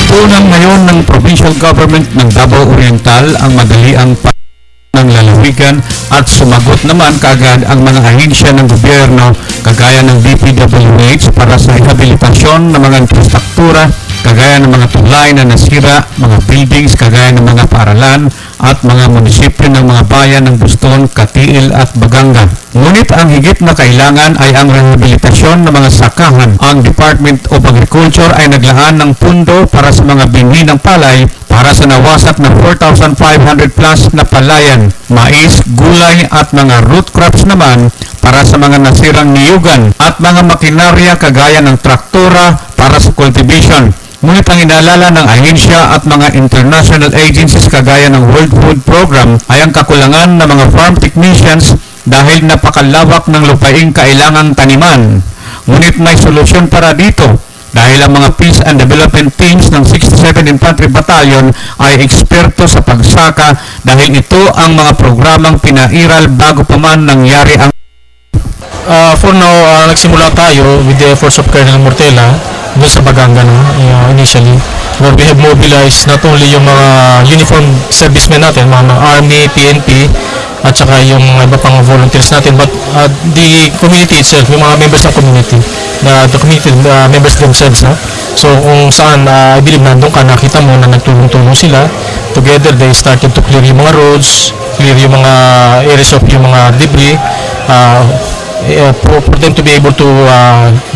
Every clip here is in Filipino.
Natutunan ngayon ng provincial government ng Davao Oriental ang madaliang ng lalawigan at sumagot naman kaagad ang mga ahensya ng gobyerno kagaya ng DPWH para sa rehabilitasyon ng mga infrastruktura kagaya ng mga tulay na nasira, mga buildings kagaya ng mga paaralan at mga munisipyo ng mga bayan ng Buston, Katiil at Baganga. Ngunit ang higit na kailangan ay ang rehabilitasyon ng mga sakahan. Ang Department of Agriculture ay naglaan ng pundo para sa mga binhi ng palay para sa nawasak na 4,500 plus na palayan, mais, gulay at mga root crops naman para sa mga nasirang niyugan at mga makinarya kagaya ng traktora para sa cultivation. Ngunit ang inaalala ng ahensya at mga international agencies kagaya ng World Food Program ay ang kakulangan ng mga farm technicians dahil napakalawak ng lupaing kailangang taniman. Ngunit may solusyon para dito dahil ang mga Peace and Development Teams ng 67 Infantry Battalion ay eksperto sa pagsaka dahil ito ang mga programang pinairal bago pa man nangyari ang For now, nagsimula tayo with the efforts of Colonel Mortela doon sa Baganga initially, where we have mobilized not only yung mga uniformed servicemen natin, mga Army, PNP, at saka yung iba pang volunteers natin, but the community itself, yung mga members ng community, the community members themselves. So kung saan, I believe nandun ka, nakita mo na nagtulong-tulong sila. Together, they started to clear yung mga roads, clear yung mga areas of yung mga debris, for them to be able to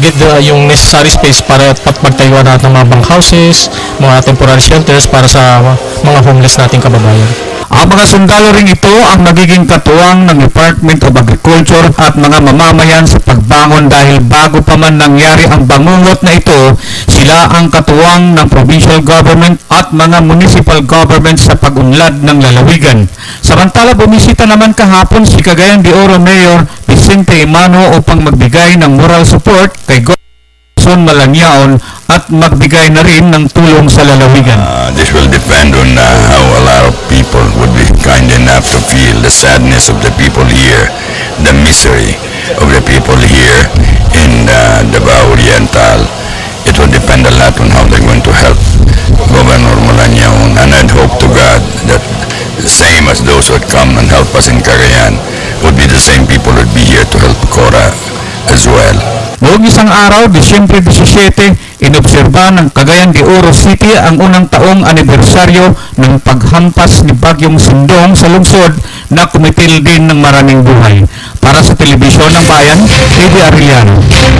get yung necessary space para magtayuan natin ng mga bunk houses, mga temporary shelters para sa mga homeless nating kababayan. Ang mga sundalo ring ito ang magiging katuwang ng Department of Agriculture at mga mamamayan sa pagbangon dahil bago pa man nangyari ang bangungot na ito, sila ang katuwang ng provincial government at mga municipal government sa pag-unlad ng lalawigan. Samantala, bumisita naman kahapon si Cagayan de Oro Mayor Vicente Imano upang magbigay ng moral support kay Son Malanyaon at magbigay na rin ng tulong sa lalawigan. This will depend on how a lot of people would be kind enough to feel the sadness of the people here, the misery of the people here in Davao Oriental. It will depend a lot on how they're going to help Governor Malanyaon, and I'd hope to God that the same as those who had come and help us in Cagayan would be the same people who would be here to help Cora as well. Noong isang araw, Disyembre 17, inobserba ng Cagayan de Oro City ang unang taong anibersaryo ng paghampas ni Bagyong Sindong sa lungsod na kumitil din ng maraming buhay. Para sa Telebisyon ng Bayan, Eddie Arellano.